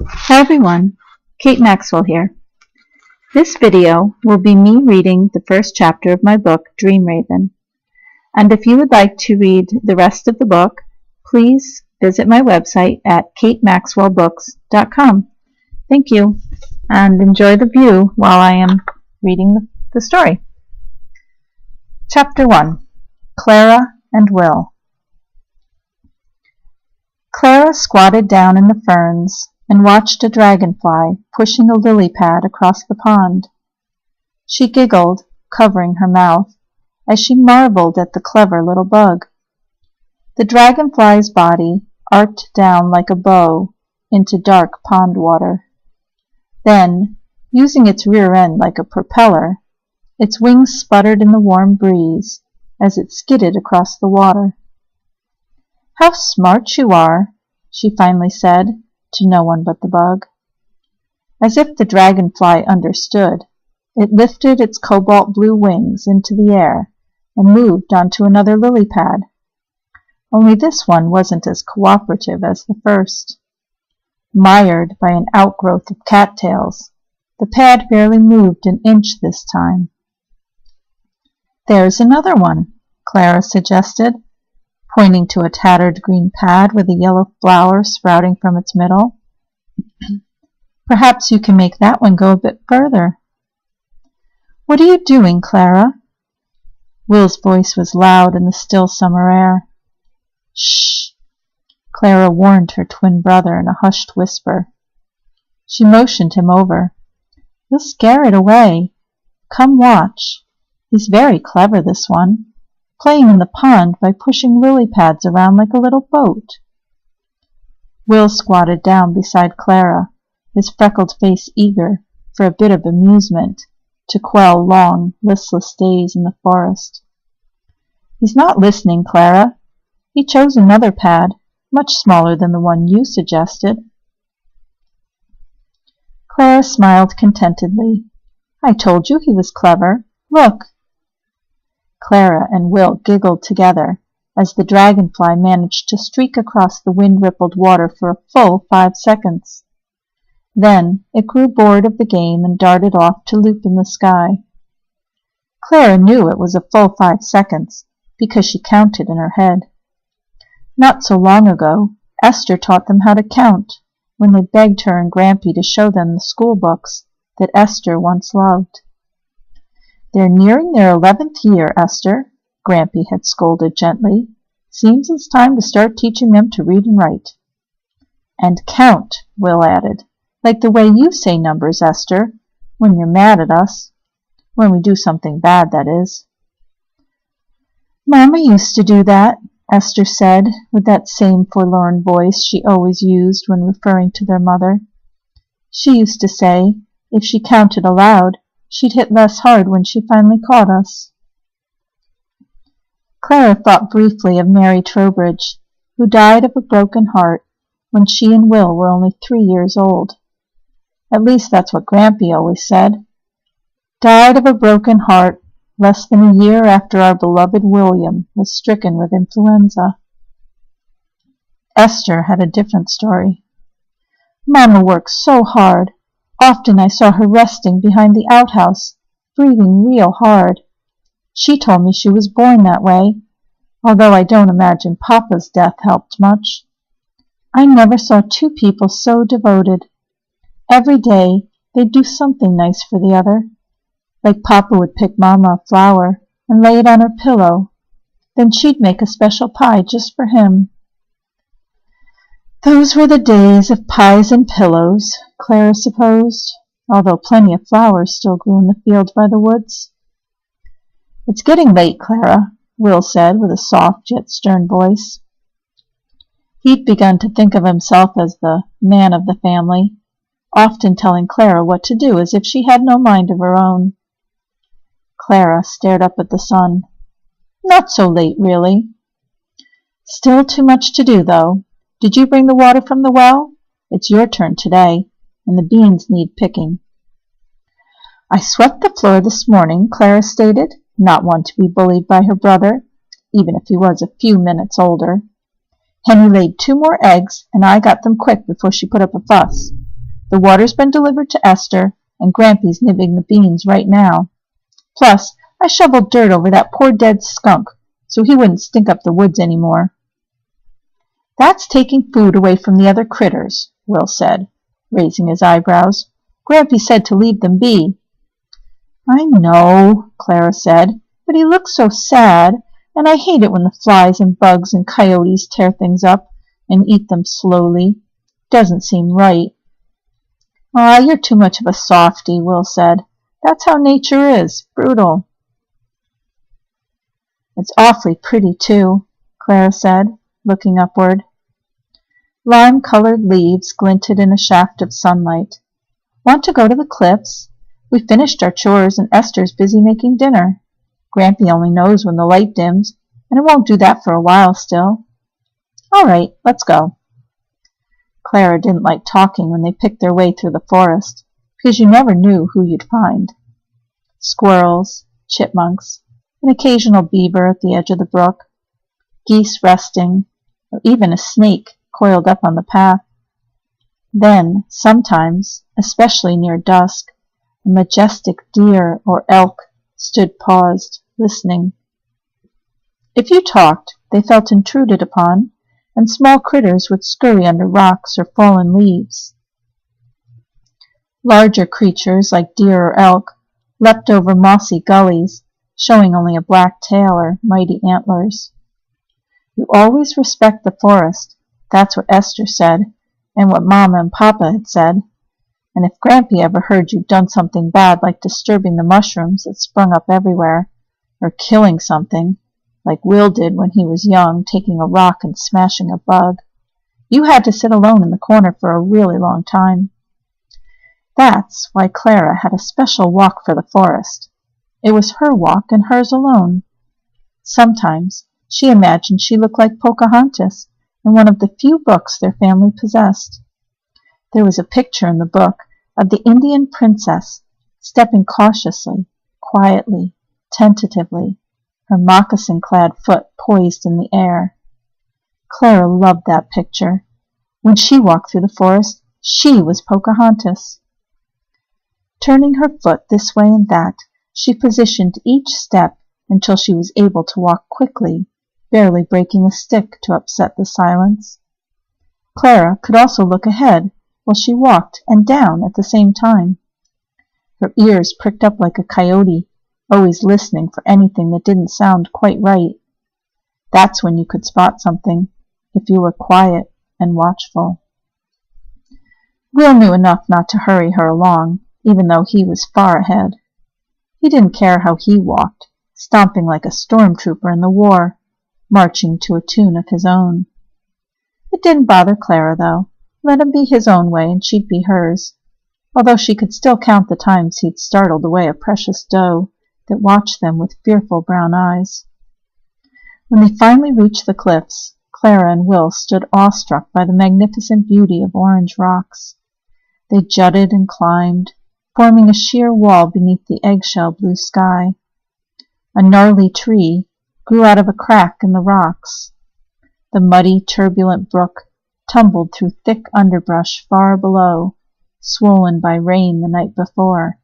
Hi everyone, Kate Maxwell here. This video will be me reading the first chapter of my book, Dream Raven. And if you would like to read the rest of the book, please visit my website at katemaxwellbooks.com. Thank you, and enjoy the view while I am reading the story. Chapter 1, Clara and Will. Clara squatted down in the ferns and watched a dragonfly pushing a lily pad across the pond. She giggled, covering her mouth, as she marveled at the clever little bug. The dragonfly's body arced down like a bow into dark pond water. Then, using its rear end like a propeller, its wings sputtered in the warm breeze as it skidded across the water. "How smart you are," she finally said, to no one but the bug. As if the dragonfly understood, it lifted its cobalt blue wings into the air and moved onto another lily pad. Only this one wasn't as cooperative as the first. Mired by an outgrowth of cattails, the pad barely moved an inch this time. "There's another one," Clara suggested, pointing to a tattered green pad with a yellow flower sprouting from its middle. "Perhaps you can make that one go a bit further." "What are you doing, Clara?" Will's voice was loud in the still summer air. "Shh!" Clara warned her twin brother in a hushed whisper. She motioned him over. "You'll scare it away. Come watch. He's very clever, this one, playing in the pond by pushing lily pads around like a little boat." Will squatted down beside Clara, his freckled face eager for a bit of amusement to quell long, listless days in the forest. "He's not listening, Clara. He chose another pad, much smaller than the one you suggested." Clara smiled contentedly. "I told you he was clever. Look." Clara and Will giggled together as the dragonfly managed to streak across the wind-rippled water for a full 5 seconds. Then it grew bored of the game and darted off to loop in the sky. Clara knew it was a full 5 seconds because she counted in her head. Not so long ago, Esther taught them how to count when they begged her and Grampy to show them the school books that Esther once loved. "They're nearing their 11th year, Esther," Grampy had scolded gently. "Seems it's time to start teaching them to read and write." "And count," Will added, "like the way you say numbers, Esther, when you're mad at us. When we do something bad, that is." "Mama used to do that," Esther said, with that same forlorn voice she always used when referring to their mother. "She used to say if she counted aloud, she'd hit less hard when she finally caught us." Clara thought briefly of Mary Trowbridge, who died of a broken heart when she and Will were only 3 years old. At least that's what Grampy always said. "Died of a broken heart less than a year after our beloved William was stricken with influenza." Esther had a different story. "Mama worked so hard. Often I saw her resting behind the outhouse, breathing real hard. She told me she was born that way, although I don't imagine Papa's death helped much. I never saw two people so devoted. Every day they'd do something nice for the other. Like Papa would pick Mama a flower and lay it on her pillow. Then she'd make a special pie just for him." Those were the days of pies and pillows, Clara supposed, although plenty of flowers still grew in the field by the woods. "It's getting late, Clara," Will said with a soft yet stern voice. He'd begun to think of himself as the man of the family, often telling Clara what to do as if she had no mind of her own. Clara stared up at the sun. "Not so late, really." "Still too much to do, though. Did you bring the water from the well? It's your turn today, and the beans need picking." "I swept the floor this morning," Clara stated, not one to be bullied by her brother, even if he was a few minutes older. "Henry laid 2 more eggs, and I got them quick before she put up a fuss. The water's been delivered to Esther, and Grampy's nibbling the beans right now. Plus, I shoveled dirt over that poor dead skunk so he wouldn't stink up the woods any more." "That's taking food away from the other critters," Will said, raising his eyebrows. "Grampy said to leave them be." "I know," Clara said, "but he looks so sad, and I hate it when the flies and bugs and coyotes tear things up and eat them slowly. Doesn't seem right." "Ah, you're too much of a softy," Will said. "That's how nature is, brutal." "It's awfully pretty, too," Clara said, looking upward. Lime-colored leaves glinted in a shaft of sunlight. "Want to go to the cliffs? We finished our chores and Esther's busy making dinner. Grampy only knows when the light dims, and it won't do that for a while still." "All right, let's go." Clara didn't like talking when they picked their way through the forest, because you never knew who you'd find. Squirrels, chipmunks, an occasional beaver at the edge of the brook, geese resting, or even a snake coiled up on the path. Then, sometimes, especially near dusk, a majestic deer or elk stood paused, listening. If you talked, they felt intruded upon, and small critters would scurry under rocks or fallen leaves. Larger creatures, like deer or elk, leapt over mossy gullies, showing only a black tail or mighty antlers. You always respect the forest, that's what Esther said, and what Mama and Papa had said. And if Grampy ever heard you'd done something bad like disturbing the mushrooms that sprung up everywhere, or killing something, like Will did when he was young, taking a rock and smashing a bug, you had to sit alone in the corner for a really long time. That's why Clara had a special walk for the forest. It was her walk and hers alone. Sometimes she imagined she looked like Pocahontas in one of the few books their family possessed. There was a picture in the book of the Indian princess stepping cautiously, quietly, tentatively, her moccasin-clad foot poised in the air. Clara loved that picture. When she walked through the forest, she was Pocahontas. Turning her foot this way and that, she positioned each step until she was able to walk quickly, barely breaking a stick to upset the silence. Clara could also look ahead while she walked and down at the same time. Her ears pricked up like a coyote, always listening for anything that didn't sound quite right. That's when you could spot something, if you were quiet and watchful. Will knew enough not to hurry her along, even though he was far ahead. He didn't care how he walked, stomping like a stormtrooper in the war, marching to a tune of his own. It didn't bother Clara, though. Let him be his own way and she'd be hers, although she could still count the times he'd startled away a precious doe that watched them with fearful brown eyes. When they finally reached the cliffs, Clara and Will stood awestruck by the magnificent beauty of orange rocks. They jutted and climbed, forming a sheer wall beneath the eggshell blue sky. A gnarly tree grew out of a crack in the rocks. The muddy, turbulent brook tumbled through thick underbrush far below, swollen by rain the night before.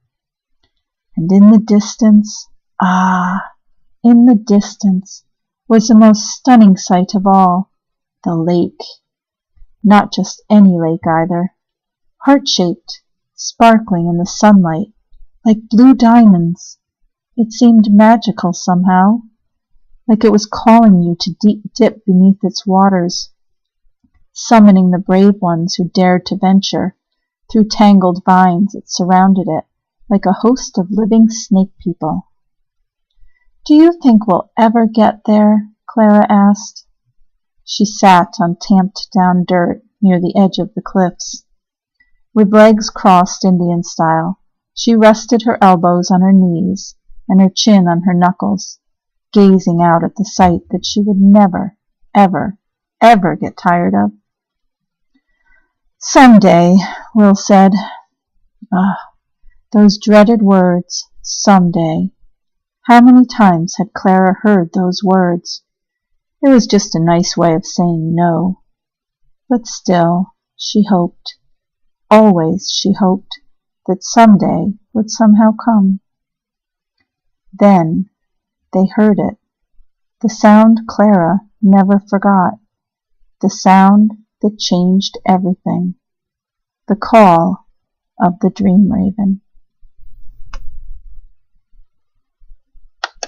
And in the distance, in the distance, was the most stunning sight of all, the lake. Not just any lake either, heart-shaped, sparkling in the sunlight, like blue diamonds. It seemed magical somehow, like it was calling you to dip beneath its waters, summoning the brave ones who dared to venture through tangled vines that surrounded it, like a host of living snake people. "Do you think we'll ever get there?" Clara asked. She sat on tamped-down dirt near the edge of the cliffs. With legs crossed Indian style, she rested her elbows on her knees and her chin on her knuckles, gazing out at the sight that she would never, ever, ever get tired of. "Someday," Will said. Those dreaded words, someday. How many times had Clara heard those words? It was just a nice way of saying no. But still, she hoped. Always she hoped that some day would somehow come. Then they heard it, the sound Clara never forgot, the sound that changed everything, the call of the dream raven.